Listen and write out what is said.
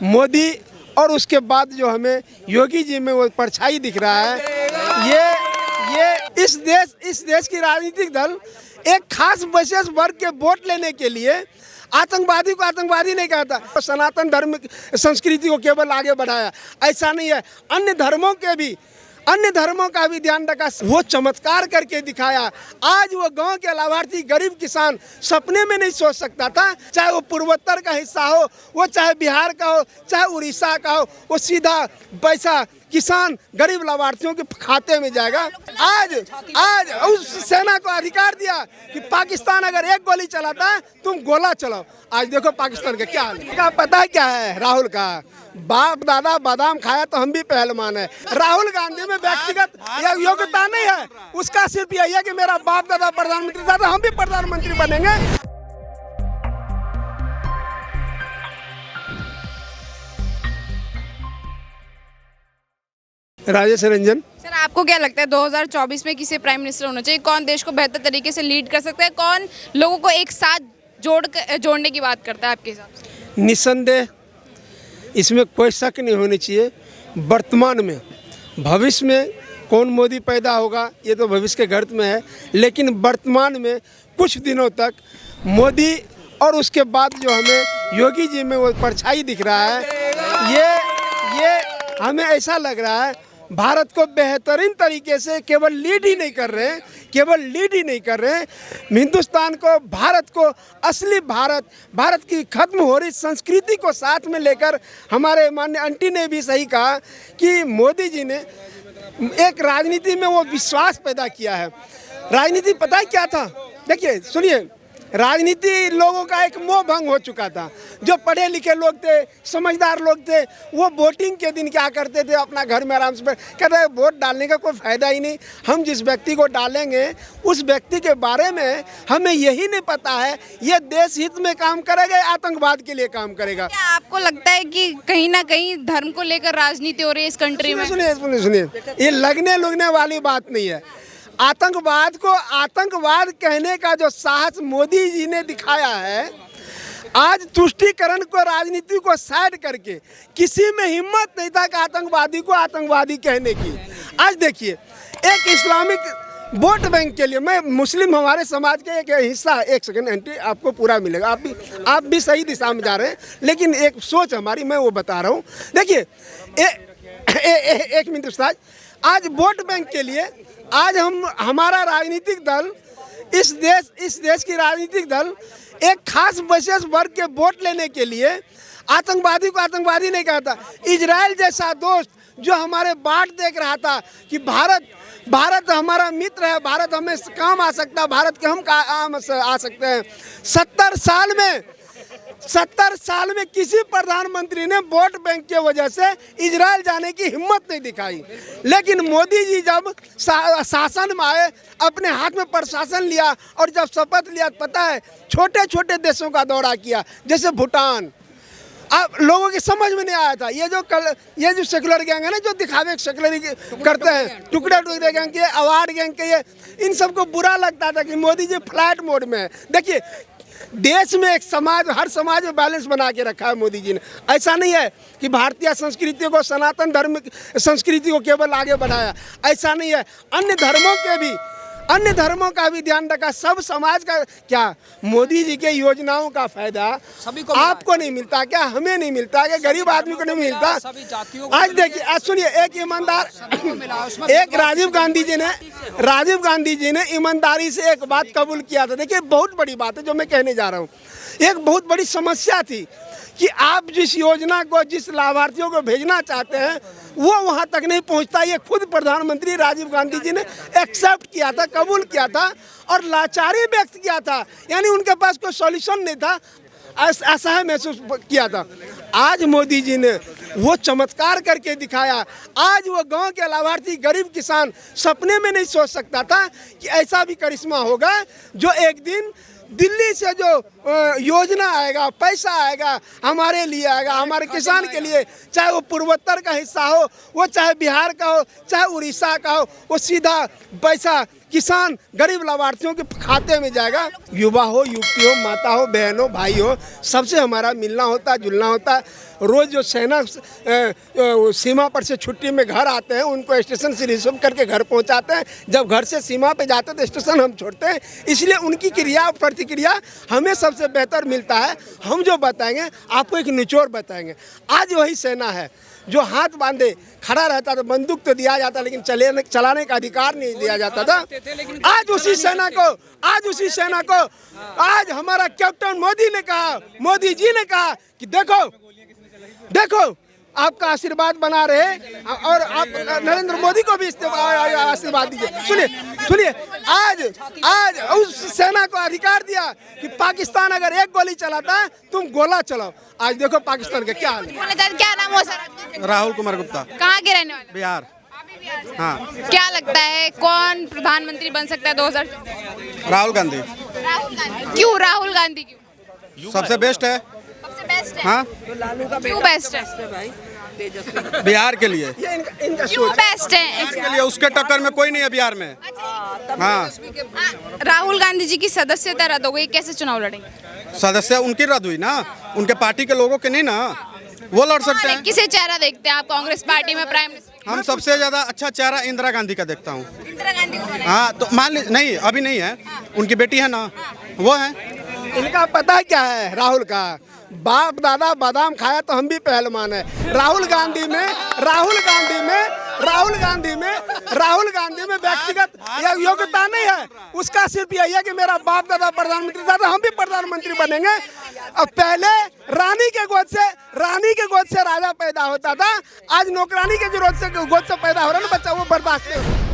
मोदी और उसके बाद जो हमें योगी जी में वो परछाई दिख रहा है, ये इस देश की राजनीतिक दल एक खास विशेष वर्ग के वोट लेने के लिए आतंकवादी को आतंकवादी नहीं कहता, सनातन धर्म संस्कृति को केवल आगे बढ़ाया। ऐसा नहीं है, अन्य धर्मों का भी ध्यान रखा, वो चमत्कार करके दिखाया। आज वो गांव के लाभार्थी गरीब किसान सपने में नहीं सोच सकता था, चाहे वो पूर्वोत्तर का हिस्सा हो, वो चाहे बिहार का हो, चाहे उड़ीसा का हो, वो सीधा पैसा किसान गरीब लाभार्थियों के खाते में जाएगा। आज उस सेना को अधिकार दिया कि पाकिस्तान अगर एक गोली चलाता है तुम गोला चलाओ। आज देखो पाकिस्तान का क्या हाल है। का पता है क्या है? राहुल का बाप दादा बादाम खाया तो हम भी पहलवान है। राहुल गांधी में व्यक्तिगत योग्यता नहीं है, उसका सिर्फ यही है कि मेरा बाप दादा प्रधानमंत्री था तो हम भी प्रधानमंत्री बनेंगे। राजेश रंजन। सर, आपको क्या लगता है 2024 में किसे प्राइम मिनिस्टर होना चाहिए? कौन देश को बेहतर तरीके से लीड कर सकता है? कौन लोगों को एक साथ जोड़ने की बात करता है आपके हिसाब से? निस्संदेह इसमें कोई शक नहीं होनी चाहिए। वर्तमान में, भविष्य में कौन मोदी पैदा होगा ये तो भविष्य के गर्त में है, लेकिन वर्तमान में कुछ दिनों तक मोदी और उसके बाद जो हमें योगी जी में वो परछाई दिख रहा है, ये हमें ऐसा लग रहा है भारत को बेहतरीन तरीके से केवल लीड ही नहीं कर रहे हैं, हिंदुस्तान को, भारत को, असली भारत की खत्म हो रही संस्कृति को साथ में लेकर, हमारे माननीय आंटी ने भी सही कहा कि मोदी जी ने एक राजनीति में वो विश्वास पैदा किया है। राजनीति पता है क्या था? देखिए सुनिए, राजनीति लोगों का एक मोह भंग हो चुका था। जो पढ़े लिखे लोग थे, समझदार लोग थे, वो वोटिंग के दिन क्या करते थे, अपना घर में आराम से कहते हैं वोट डालने का कोई फ़ायदा ही नहीं, हम जिस व्यक्ति को डालेंगे उस व्यक्ति के बारे में हमें यही नहीं पता है ये देश हित में काम करेगा या आतंकवाद के लिए काम करेगा। क्या आपको लगता है कि कहीं ना कहीं धर्म को लेकर राजनीति हो रही है इस कंट्री में? सुनिए, ये लगने वाली बात नहीं है। आतंकवाद को आतंकवाद कहने का जो साहस मोदी जी ने दिखाया है, आज तुष्टीकरण को, राजनीति को साइड करके किसी में हिम्मत नहीं था कि आतंकवादी को आतंकवादी कहने की। आज देखिए, एक इस्लामिक वोट बैंक के लिए, मैं मुस्लिम हमारे समाज का एक हिस्सा, एक सेकंड आंटी आपको पूरा मिलेगा, आप भी सही दिशा में जा रहे हैं, लेकिन एक सोच हमारी, मैं वो बता रहा हूँ। देखिए एक मिनट उस्ताद, आज वोट बैंक के लिए आज हमारा राजनीतिक दल, इस देश की राजनीतिक दल एक खास विशेष वर्ग के वोट लेने के लिए आतंकवादी को आतंकवादी नहीं कहता। इजराइल जैसा दोस्त जो हमारे बाट देख रहा था कि भारत हमारा मित्र है, भारत हमें काम आ सकता है, भारत के हम काम आ सकते हैं। 70 साल में किसी प्रधानमंत्री ने वोट बैंक की वजह से इजराइल जाने की हिम्मत नहीं दिखाई, लेकिन मोदी जी जब शासन में आए, अपने हाथ में प्रशासन लिया और जब शपथ लिया, पता है छोटे छोटे देशों का दौरा किया, जैसे भूटान। अब लोगों की समझ में नहीं आया था ये जो सेकुलर गैंग है ना, जो दिखावे सेकुलर करते हैं, टुकड़े गैंग के, अवार्ड गैंग के, ये इन सबको बुरा लगता था कि मोदी जी फ्लैट मोड में है। देखिए, देश में एक समाज, हर समाज में बैलेंस बना के रखा है मोदी जी ने। ऐसा नहीं है कि भारतीय संस्कृति को, सनातन धर्म संस्कृति को केवल आगे बढ़ाया, ऐसा नहीं है, अन्य धर्मों का भी ध्यान रखा। सब समाज का क्या, मोदी जी के योजनाओं का फायदा आपको नहीं मिलता क्या? हमें नहीं मिलता क्या? गरीब आदमी को नहीं मिलता? आज देखिए, आज सुनिए, एक ईमानदार, एक राजीव गांधी जी ने ईमानदारी से एक बात कबूल किया था। देखिए, बहुत बड़ी बात है जो मैं कहने जा रहा हूँ। एक बहुत बड़ी समस्या थी कि आप जिस योजना को, जिस लाभार्थियों को भेजना चाहते हैं वो वहाँ तक नहीं पहुँचता। ये खुद प्रधानमंत्री राजीव गांधी जी ने एक्सेप्ट किया था, कबूल किया था और लाचारी व्यक्त किया था, यानी उनके पास कोई सॉल्यूशन नहीं था, असहाय महसूस किया था। आज मोदी जी ने वो चमत्कार करके दिखाया। आज वो गांव के लाभार्थी गरीब किसान सपने में नहीं सोच सकता था कि ऐसा भी करिश्मा होगा जो एक दिन दिल्ली से जो योजना आएगा, पैसा आएगा, हमारे लिए आएगा, हमारे किसान के लिए, चाहे वो पूर्वोत्तर का हिस्सा हो, वो चाहे बिहार का हो, चाहे उड़ीसा का हो, वो सीधा पैसा किसान गरीब लाभार्थियों के खाते में जाएगा। युवा हो, युवती हो, माता हो, बहन हो, भाई हो, सबसे हमारा मिलना होता, जुलना होता, रोज़ जो सेना सीमा पर से छुट्टी में घर आते हैं उनको स्टेशन से रिसीव करके घर पहुंचाते हैं, जब घर से सीमा पे जाते हैं तो स्टेशन हम छोड़ते हैं। इसलिए उनकी क्रिया और प्रतिक्रिया हमें सबसे बेहतर मिलता है। हम जो बताएंगे आपको एक निचोड़ बताएंगे। आज वही सेना है जो हाथ बांधे खड़ा रहता था, बंदूक तो दिया जाता लेकिन चलाने का अधिकार नहीं दिया जाता था। आज उसी सेना को आज हमारा कैप्टन मोदी ने कहा, मोदी जी ने कहा कि देखो आपका आशीर्वाद बना रहे और आप नरेंद्र मोदी को भी आशीर्वाद दीजिए। सुनिए आज उस सेना को अधिकार दिया कि पाकिस्तान अगर एक गोली चलाता है तुम गोला चलाओ। आज देखो पाकिस्तान का क्या हाल है। क्या नाम हो सर? राहुल कुमार गुप्ता, कहाँ के रहने वाले? बिहार। हाँ, क्या लगता है कौन प्रधानमंत्री बन सकता है 2024? राहुल गांधी राहुल गांधी। क्यों राहुल गांधी? क्यों सबसे बेस्ट है। सबसे बेस्ट है? हाँ, क्यों बेस्ट है? बिहार के लिए। क्यों बेस्ट है? के लिए उसके टक्कर में कोई नहीं है बिहार में। हाँ, राहुल गांधी जी की सदस्यता रद्द हो गई, कैसे चुनाव लड़ेंगे? सदस्य उनकी रद्द हुई ना, उनके पार्टी के लोगों के नहीं ना, वो लड़ सकते हैं। किसे चेहरा देखते हैं आप कांग्रेस पार्टी में प्राइम मिनिस्टर? हम सबसे ज्यादा अच्छा चेहरा इंदिरा गांधी का देखता हूँ। इंदिरा गांधी को बनाएंगे। हाँ, तो मान लीजिए नहीं, अभी नहीं है, उनकी बेटी है ना, वो है। इनका पता क्या है? राहुल का बाप दादा बादाम खाया तो हम भी पहलवान है। राहुल गांधी में व्यक्तिगत योग्यता नहीं है। उसका सिर्फ यही है कि मेरा बाप दादा प्रधानमंत्री था तो हम भी प्रधानमंत्री बनेंगे। अब पहले रानी के गोद से राजा पैदा होता था, आज नौकरानी के गोद से पैदा हो रहा है ना बच्चा, वो बर्दाश्त नहीं।